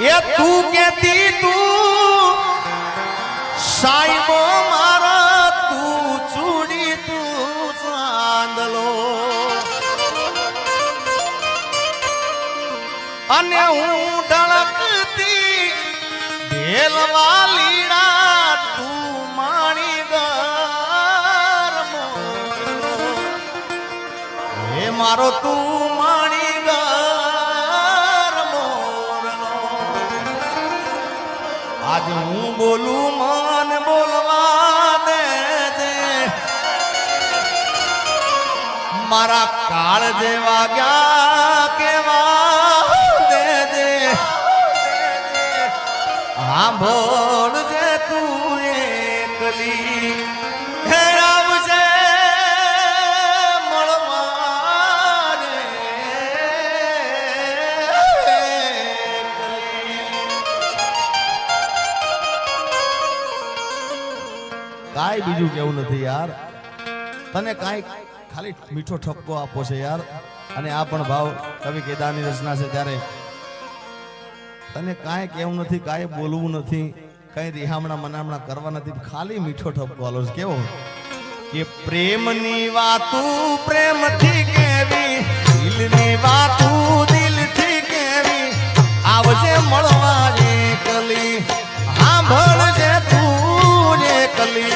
ये तू कहती तू साईबो मारा तू चूड़ी तू चांदलो अन्य हूँ ढळकती ढेलवालीड़ा तू माणी गरमो हे मारो तू माणी आज हूँ बोलू मान बोलवा दे जे मारा काल जेवा गया केवा दे जे हाँ बोल जे तू एकली हे आवजे મળવા કાઈ બીજું કેવું નથી યાર તને કાઈ ખાલી મીઠો ઠપકો આપો છે યાર અને આ પણ ભાવ કવિ કેદારની રચના છે ત્યારે તને કાઈ કેવું નથી કાઈ બોલવું નથી કઈ રિહામણા મનામણા કરવા નથી ખાલી મીઠો ઠપકો આલો છે કેવો કે પ્રેમની વાતું પ્રેમથી કેવી દિલની વાતું દિલથી કેવી આવજે મળવા એકલી સાંભળજે તું એકલી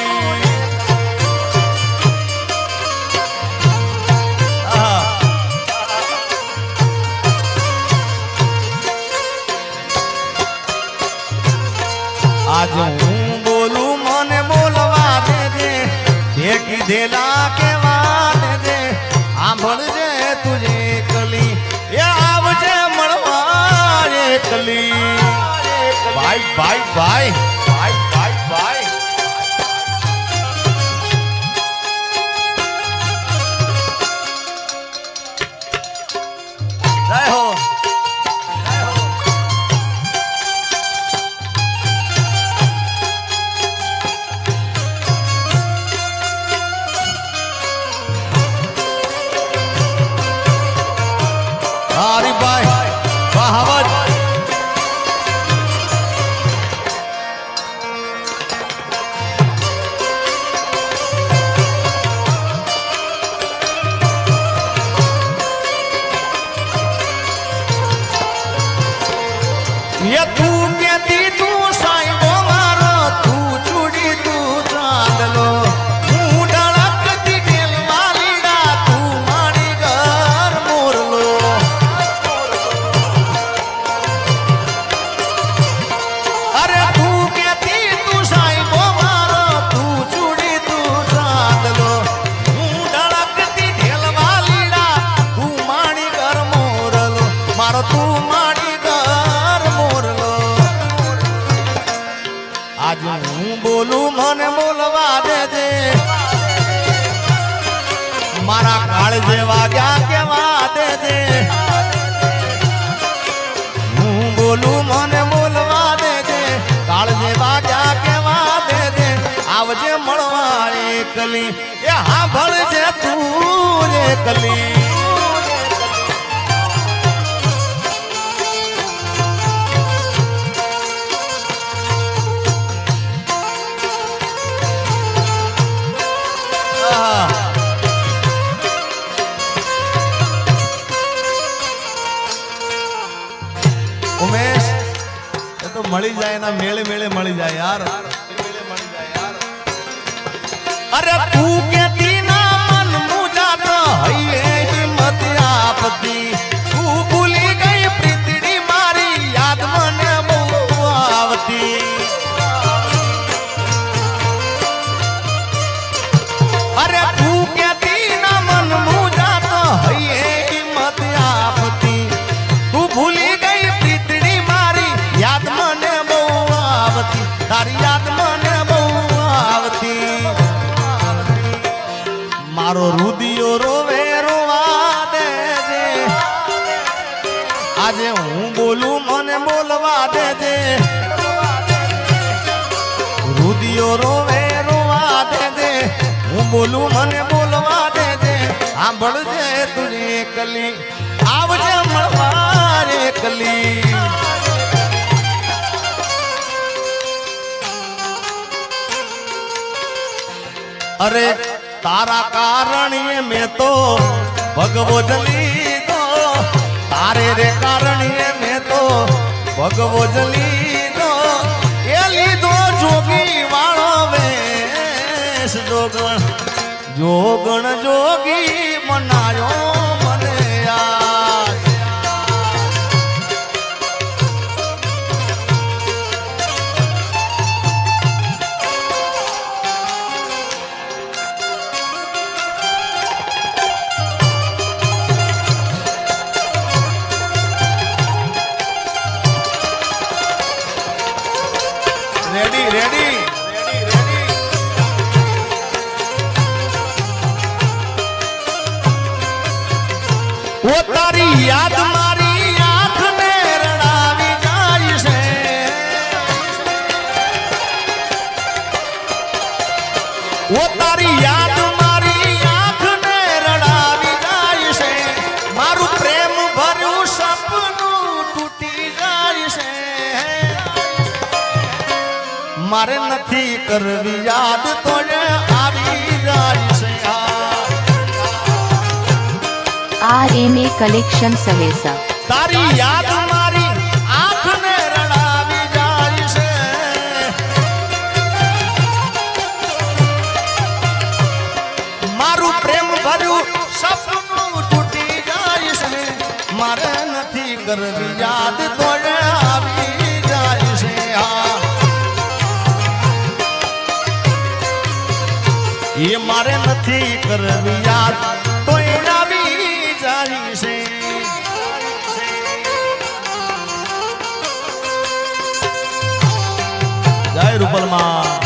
आज हूँ बोलू मने बोलवा दे दे देखी देला के वादे दे आंभळजे तुझे कली ये आवजे મળવા એકલી bye bye bye bye bye bye जय हो हरिभाई बहावत ये तू कहती तू साईबो मारो तू चूड़ी तू चांदलो आज हूँ बोलू मने बोलवा दे दे मारा काल जेवा गया केवा दे दे हूँ बोलू मने बोलवा दे दे काल जेवा गया केवा दे दे आवजे મળવા એકલી એ સાંભળજે તું એકલી उमेश ये तो मળી जाए ना मेले मेले मળી जाए यार अरे तू कहती ना मन मुझा तो है हिम्मत आपती तू भूली गई प्रीतड़ी मारी याद मने बहु आवती अरे तू कहती ना मन मुझा तो है हिम्मत आपती तू भूली गई प्रीतड़ी मारी याद मने बहु आवती तारी याद मने बहु आवती मारो रुदियो रोवे रोवा दे दे आज हूँ बोलू मने बोलवा दे दे रुदियो रोवे रोवा दे दे हूँ बोलू मने बोलवा दे दे સાંભળજે तुझे कली आवजे મળવા એકલી अरे तारा कारण ये मैं तो भगवो जली दो तारे रे कारण ये मैं तो भगवो जली दो ये लीधो जोगी वाळो वेश जोगण जोगी मनायो मने यार रेडी रेडी वो तारी याद मारी आंख में रड़ावी जाई से वो तारी याद मारी आंख में रड़ावी जाई से मारू प्रेम भरू सपनू टूटी जाई से मारे नथी करवी याद तो आवी जाई से RMA कलेक्शन सहेसा तारी याद मारी आंख ने रड़ावी जाई से मारू प्रेम भरू सपनू टूटी जाई से मारे नथी करवी याद तो आवी जाई से ये मारे नथी करवी याद तो आवी जाई से जय रूपल मां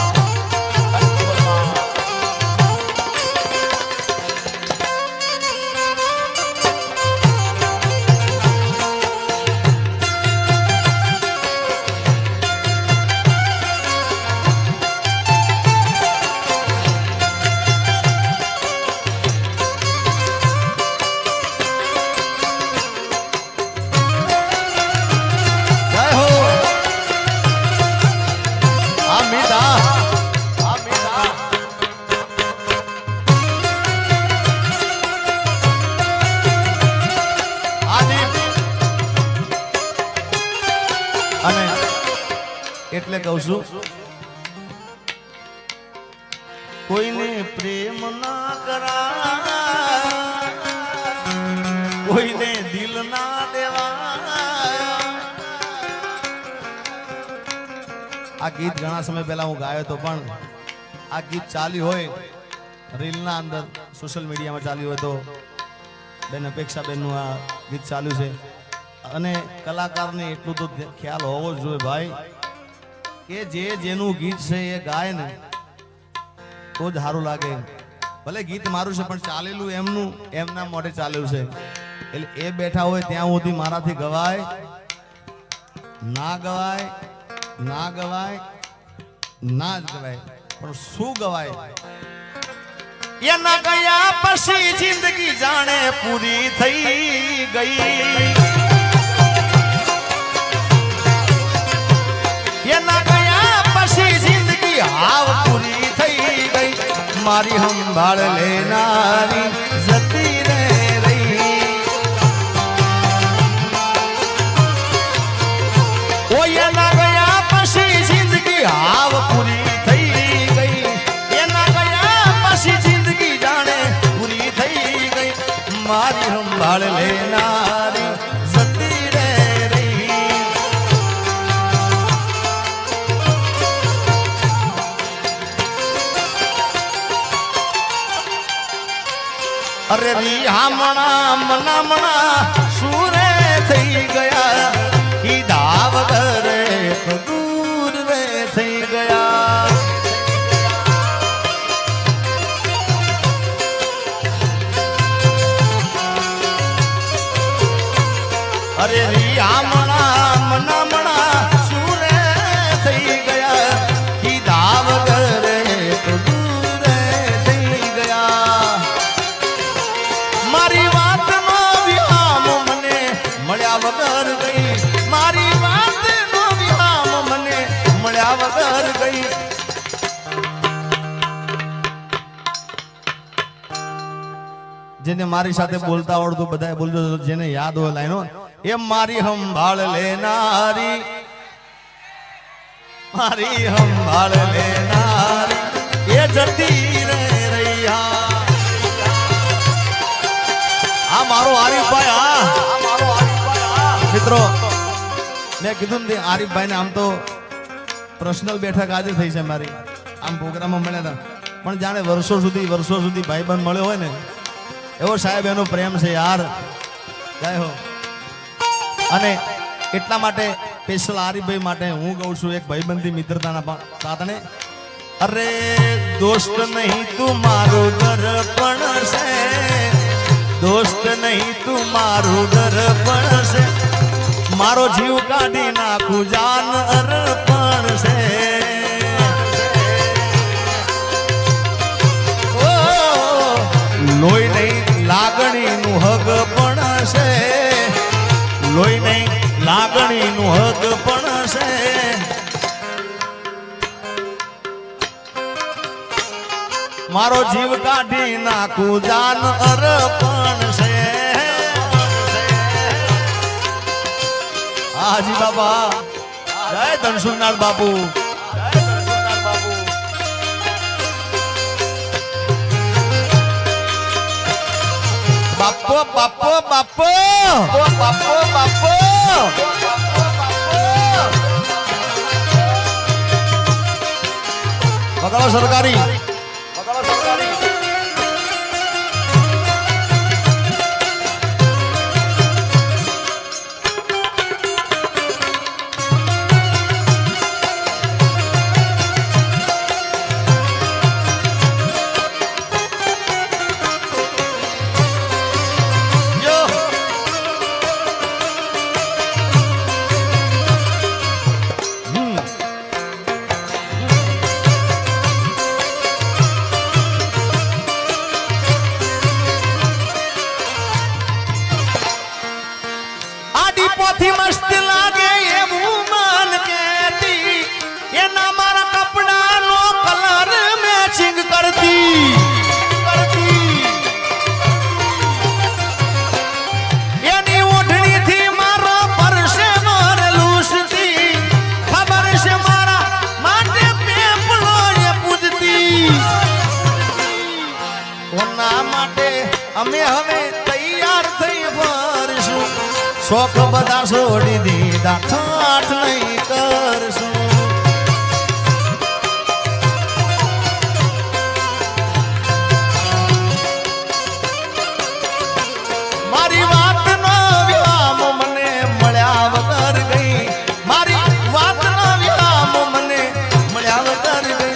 એટલે કહું છું કોઈને પ્રેમ ના કરા કોઈને દિલ ના દેવા આ ગીત ઘણા સમય પહેલા હું ગાયો તો પણ આ ગીત ચાલ્યું હોય રીલના અંદર સોશિયલ મીડિયામાં ચાલ્યું હોય તો બેન અપેક્ષા બેનનું આ ગીત ચાલ્યું છે અને કલાકારને એટલું તો ખ્યાલ હોવો જ જોઈએ ભાઈ કે જે જેનું ગીત છે એ ગાય ને તો જ સારું લાગે ભલે ગીત મારું છે પણ ચાલેલું એમનું એમના મોઢે ચાલેલું છે એટલે એ બેઠા હોય ત્યાં સુધી મારાથી ગવાય ના ગવાય ના ગવાય ના જ ગવાય પણ શું ગવાય એના ગયા પછી જિંદગી જાણે પૂરી થઈ ગઈ એના ગયા પછી જિંદગી હાવ પૂરી થઈ ગઈ મારી સંભાળ લેનારી જતી રે રહી ઓ એના ગયા પછી જિંદગી હાવ પૂરી થઈ ગઈ એના ગયા પછી જિંદગી જાણે પૂરી થઈ ગઈ મારી સંભાળ લેનારી જતી રે अरे रिहामणा मनामणा सूरे થઈ ગયા ઈ ધાવ ઘરે તો દૂર રે થઈ ગયા અરે રિહામણા મનામણા सूरे થઈ ગયા ઈ ધાવ ઘરે તો દૂર રે થઈ ગયા મારી વાત નો વિહામ મને મળ્યા વગર ગઈ જેને મારી સાથે બોલતા આવડતું બધાએ બોલજો, જેને યાદ હોય લાઈનો, એ મારી સંભાળ લેનારી, મારી સંભાળ લેનારી એ જતી રે રૈયા. આ મારો આરીફભાઈ, હા મિત્રો, મેં કીધું ને આરીફભાઈ ને આમ તો પર્સનલ બેઠક આજે થઈ છે મારી, આમ પ્રોગ્રામમાં મળ્યા હતા, પણ જાણે વર્ષો સુધી ભાઈબંધ મળ્યો હોય ને એવો સાહેબ એનો પ્રેમ છે યાર. જય હો. અને એટલા માટે સ્પેશિયલ આરીફભાઈ માટે હું કહું છું એક ભાઈબંધી મિત્રતાના તાતણે, અરે દોસ્ત નહીં તું મારું દર્પણ છે, દોસ્ત નહીં તું મારું દર્પણ છે, મારો જીવ કાઢી નાખું જાન અર્પણ છે. લોહી નહીં લાગણીનું હગ પણ છે, લોહી નહીં લાગણીનું હગ પણ છે. મારો જીવ કાઢી નાખું જાન અર્પણ છે. હાજી બાબા, જય ધનસુરનાથ બાપુ. બાપો બાપો બાપો બાપો બાપો પકડો સરકારી. પોથી મસ્ત લાગે એવું મન કેતી, એના મારા કપડાનો કલર મેચિંગ કરતી, એની ઓઢણીથી મારો પરસે ભરેલું, ખબર છે મારા માટે પેપલો એ પૂજતી. કોના માટે અમે હવે તૈયાર થઈ ફરશું, શોખ બધા છોડી દીધા, ઠાઠ નહીં કરશું. મારી વાતનો વિરામ મને મળ્યા વગર ગઈ, મારી વાતનો વિરામ મને મળ્યા વગર ગઈ.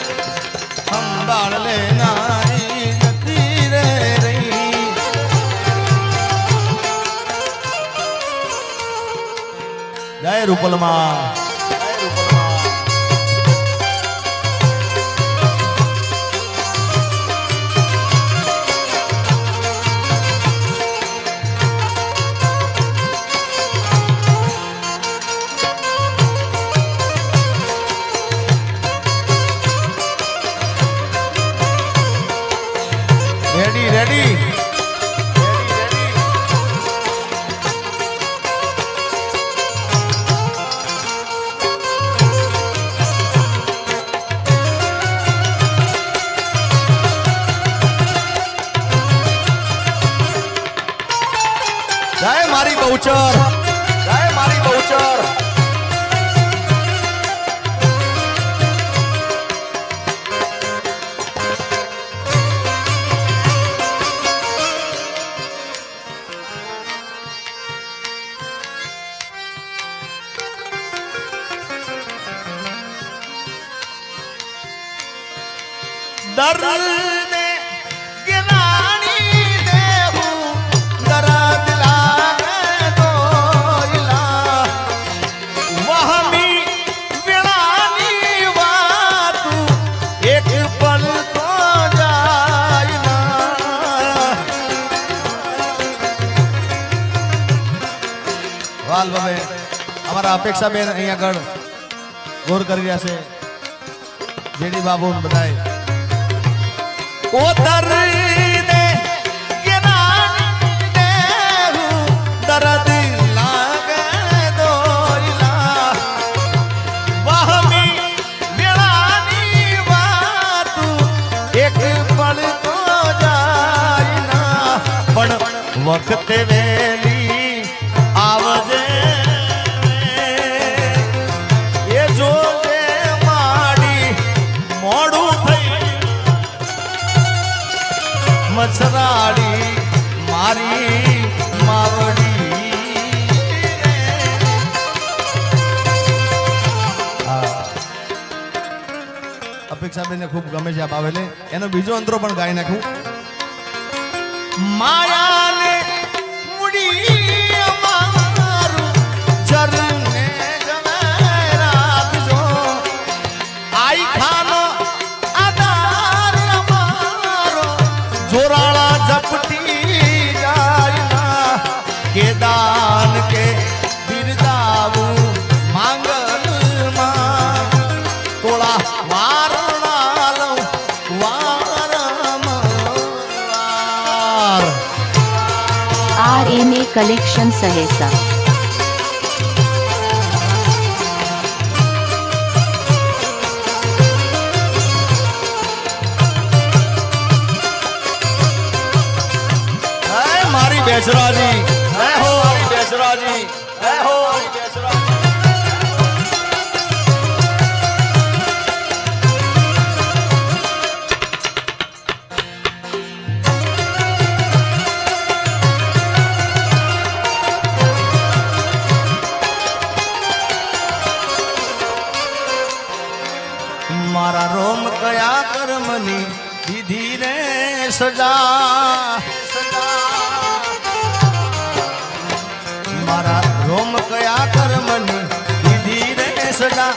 સંભાળ લેનારી જતી રે રહી. જય રૂપલમાં. Ready ready. જય મારી બહુચર, જય મારી બહુચર. દર્દ ગિલાની દેહું દર્દ લાગે તો ઇલા, વહમી વિલાની વાતું એક પલ તો જાય ના. વાલ બાબે અમારા અપેક્ષાબેન અહીંયા આગળ ગોર કરી રહ્યા છે, જેડી બાબુ બધાય. ઓ દર્દ ગિલાની दर्द लागे दोइला वहमी मेळानी वातू एक पल तो जाय ना पण वखते वेली आवजे ये जोजे माडी मोडू થઈ मछराड़ी मारी मावड़ी अपेक्षा बेन खूब गमे છે આ બાવેલે એનો બીજો અંતરો પણ ગાઈ નાખું माया ने मुड़ी अमारू चरने जवेरात जो आई खानो आधार अमारो जोराला झपटी जायना के दान के बिरदावू मांगल मा तोड़ा वारणा लो RMA कलेक्शन सहेसा मारी बेसराजी जय हो मारी बेसराजी जय हो मारी बेसराजी मारा रोम कया कर्मनी दीदी रे सजा मारा रोम कया कर्मनी दीदी रे सजा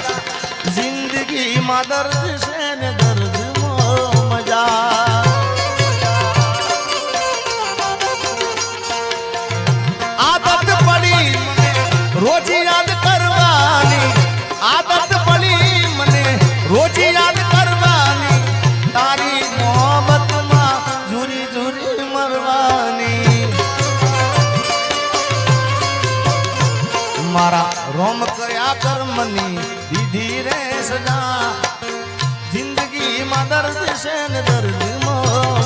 जिंदगी मा दर्द से ने दर्द मो मजा आदत पड़ी मने रोज याद करवानी आदत पड़ी मने रोज याद करवानी तारी मोहब्बत मां झूरी झूरी मरवानी मारा रोम कया कर्मनी दीदी रे सजा जिंदगी मां दर्द से न दर्द मो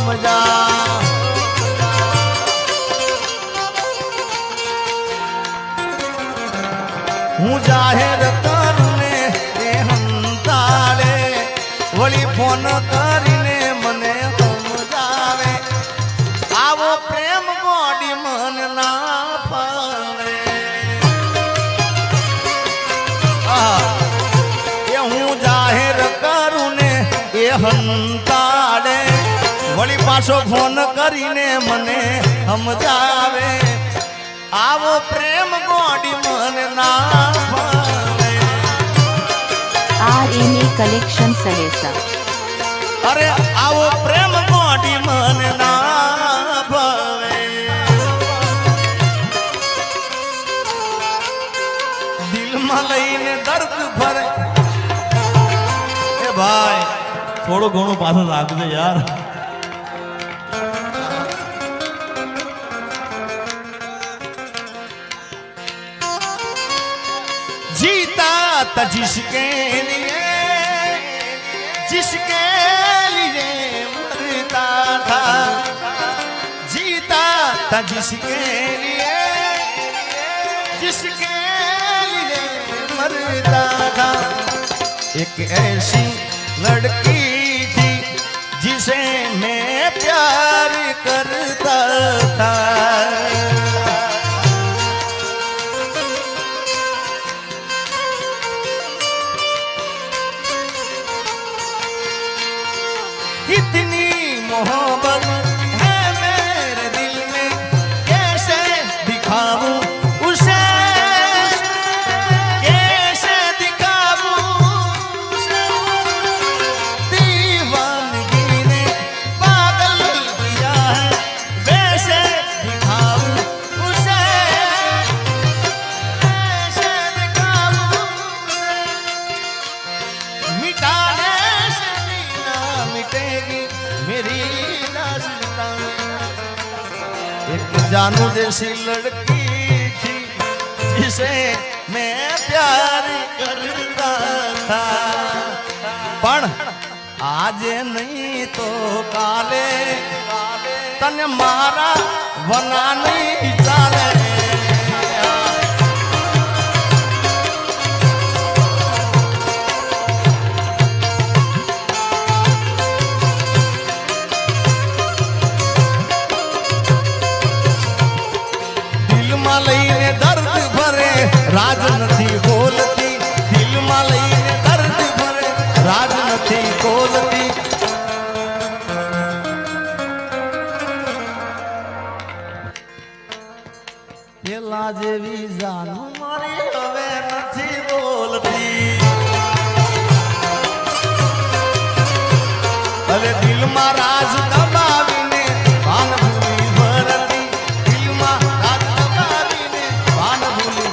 मजा हूँ जाहिर करूने ए हंताले वली फोन करीने मने समजावे आवो प्रेम गोडी मन ना पावे ये हूँ जाहिर करूने ए हंताले वली पाछो फोन करीने मने समजावे आवो प्रेम गोडी मन ना पावे RMA कलेक्शन सहेसा अरे आवो प्रेम गोडी मन ना पावे दिल में लईने दर्द भरे ए भाई थोड़ो घणो पाछो लागजे यार जीता था जिसके लिए मरता था जीता था जिसके लिए मरता था एक ऐसी लड़की थी जिसे मैं प्यार करता था कितनी मोहब्बत है मेरे दिल में कैसे दिखाऊं उसे कैसे दिखाऊं उसे दीवानगी ने पागल किया है वैसे दिखाऊं उसे कैसे दिखाऊं उसे मिटाने से ना मिटेगी मेरी दास्तां एक जानू जैसी लड़की से मैं प्यार करता था पण आज नहीं तो काले तने मारा वना नहीं चाले લઈને દર્દ ભરે રાજ નથી બોલતી દિલમાં લઈને દર્દ ભરે રાજ નથી બોલતી પેલા જેવી જાનું મારી હવે નથી બોલતી હવે દિલમાં રાજ દબાવીને ભાન ભૂલી ભરતી દિલમાં રાજ દબાવીને ભાન ભૂલી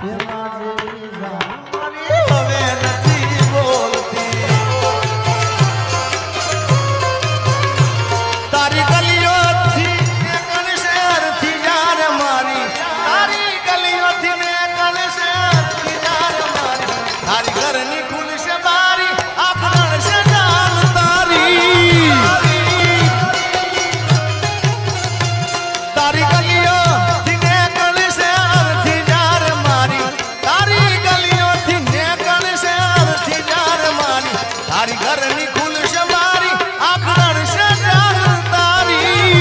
પેલા જેવી જાનું મારી હવે નથી બોલતી તારી ગલીઓથી ને કણ શહેરથી યાર મારી તારી ગલીઓથી ને કણ શહેરથી યાર મારી તારી ઘરની ખુલશે બારી આપણ છે જાન તારી તારી ગલીઓથી ને કણ શહેરથી યાર મારી તારી ગલીઓથી ને કણ શહેરથી યાર મારી તારી ઘરની ખુલશે બારી આપણ છે જાન તારી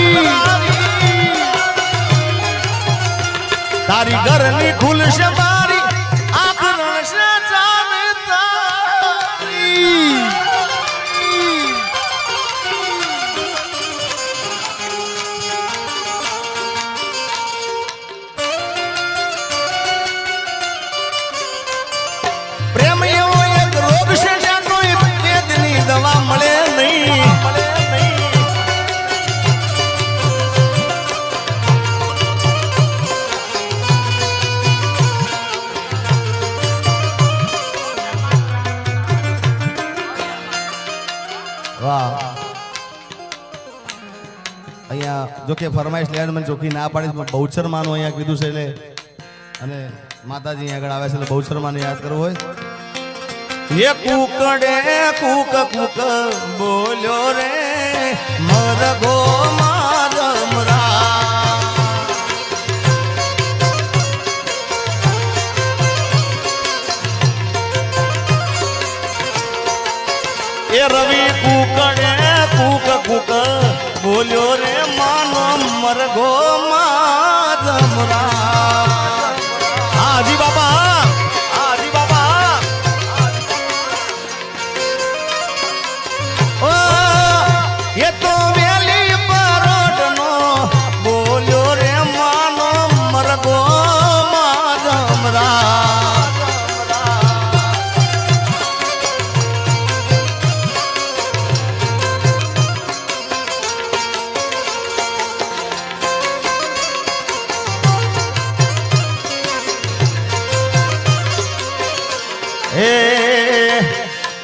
તારી ઘરની ખુલશે બારી આપણ છે જાન તારી પ્રેમ એવો એક રોગ છે જ્યાં કોઈ વેદની દવા મળે નહીં વાહ અહીંયા જો કે ફરમાઈશ લેવાનું મને ચોખ્ખી ના પાડીશ પણ બહુચર માનું અહીંયા કીધું છે એટલે અને માતાજી આગળ આવે છે એટલે બહુચર માને યાદ કરવું હોય એ કુકડે કુક કુક બોલ્યો રે મરગો મારમરા એ રવિ કુકડે કુક કુક બોલ્યો રે માનો મરગો મારમરા હાજી બાબા હાજી બાબા ઓ એ તો વેલી પરોડનો બોલ્યો રે માનો મરગો મારમરા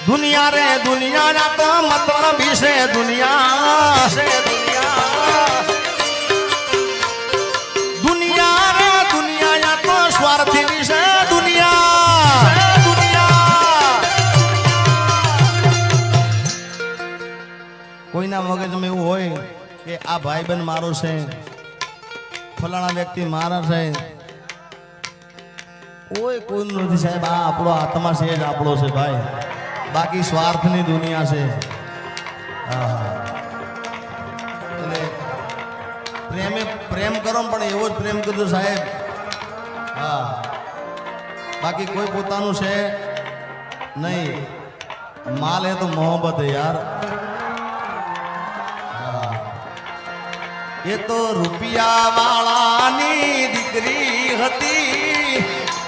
दुनिया रे दुनिया ना तो मतलब से दुनिया दुनिया रे दुनिया या तो स्वार्थी विषय दुनिया કોઈના મગજમાં એવું હોય કે આ ભાઈબંધ મારો છે ફલાણા વ્યક્તિ મારા છે કોઈ નથી સાહેબ આ આપણો આત્મા છે જ આપણો છે ભાઈ બાકી સ્વાર્થની દુનિયા છે એટલે પ્રેમ કરો પણ એવો જ પ્રેમ કરજો સાહેબ હા બાકી કોઈ પોતાનું છે નહીં માલ હે તો મોહબ્બત હે યાર એ તો રૂપિયા વાળાની દીકરી હતી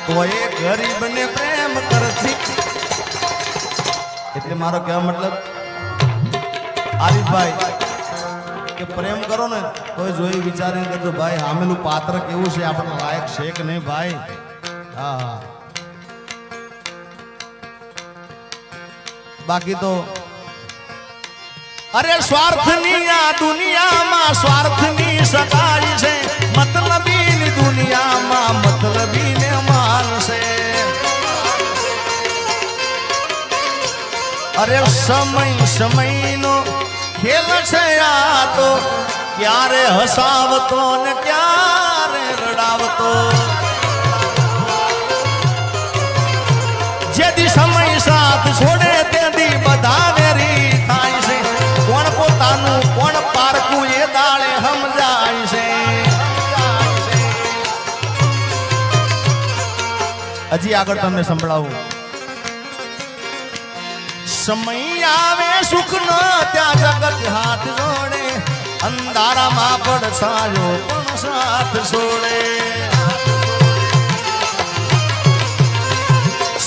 કોઈ ગરીબને પ્રેમ કરતી એટલે મારો કહેવા મતલબ આરીફભાઈ કે પ્રેમ કરો ને તો જોઈ વિચારીને કરજો ભાઈ સામેલું પાત્ર કેવું છે આપણને લાયક છે કે નહીં ભાઈ હા બાકી તો અરે સ્વાર્થની આ દુનિયામાં સ્વાર્થની સગાઈ છે મતલબીની દુનિયામાં મતલબીને માનશે. અરે સમયનો ખેલ છે આ તો, ક્યારે હસાવતો ને ક્યારે રડાવતો. જેથી સમય સાથ છોડે તેથી બધા વેરી થાય છે. કોણ પોતાનું કોણ પારકું એ દાળે સમજાય છે. હજી આગળ તમને સંભળાવું. સમય આવે સુખ નો ત્યાં જગત હાથ જોડે, અંધારામાં પડછાયો પણ સાથ છોડે.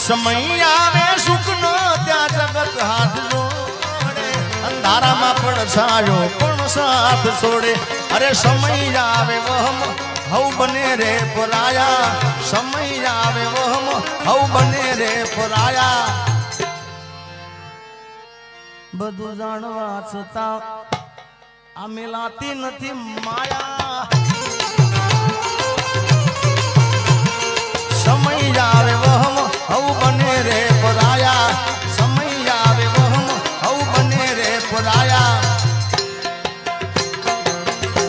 સમય આવે સુખ નો ત્યાં જગત હાથ જોડે, અંધારામાં પડછાયો પણ સાથ છોડે. અરે સમય આવે વહમ હવ બને રે પરાયા, સમય આવે વહમ હવ બને રે પરાયા. બધું જાણવા છતાં આ મિલાતી નથી માયા. સમય આવે વહમ હવ બને રે પરાયા, સમય આવે વહમ હવ બને રે પરાયા.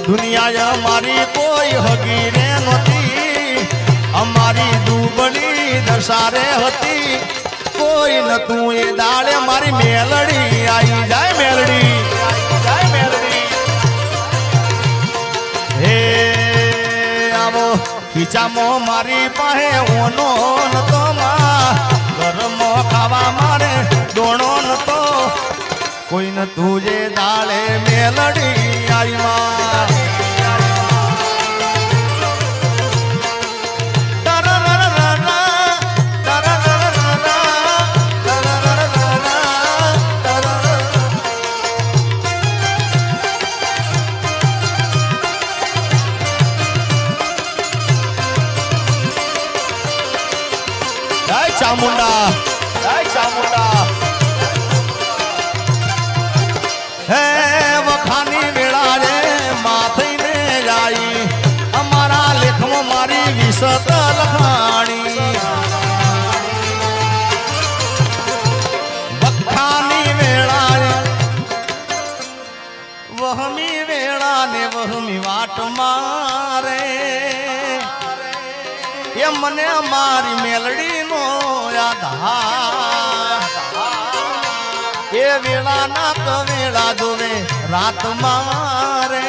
દુનિયા અમારી કોઈ હગી રે નહોતી, અમારી દુબળી દશારે હતી. કોઈ નતું એ દાડે મારી મેલડી આવી જાય. મેલડી જાય મેલડી. હે આવો ખીચામાં મારી પાસે ઓનો નતો, માં ઘરમાં ખાવા મારે દોણો નતો. કોઈ નતું જે દાડે મેલડી આવી માં. ચામુંડા જય ચામુંડા. હે વખાની વેળા રે માથઈને જાય, અમારા લેખમાં મારી વિસત લખાણી. વખાની વેળા રે વહમી વેળા ને વહમી વાટ મારે. એ મને મારી મેલડી નો યાદ. એ વેળા ના કવેળા જોવે રાત મારે.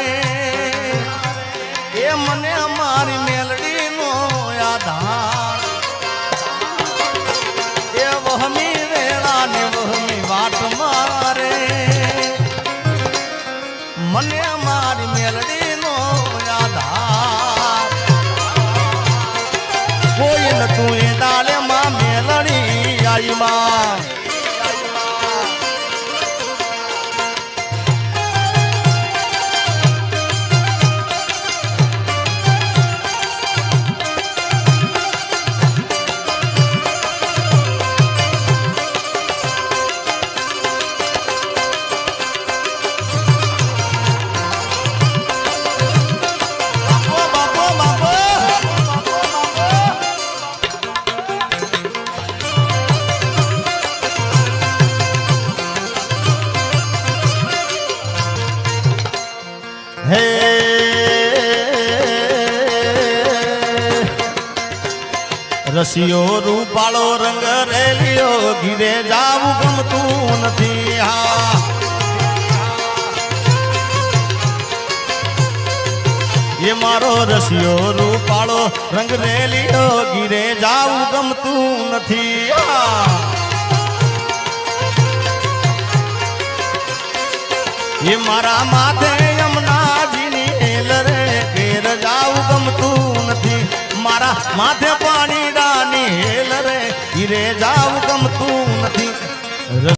એ મને મારી મેલડી નો યાદ. એ વહમી વેળા ને વહમી વાટ મારે. મને મારી મેલડી નો યાદ. કોઈ નતું એ દાડે માં મેલડી આવી માં. હે રસિયો રૂપાળો રંગ રેલિયો, ઘીરે જાવું ગમતું નથી. હા એ મારો રસિયો રૂપાળો રંગ રેલિયો, ઘીરે જાવું ગમતું નથી. એ મારા માથે યમુનાજીની હેલ રે, ઘેર જાવું ગમતું નથી. મારા માથે પાણી ડાની હેલ રે, ઘીરે જાવું ગમતું નથી.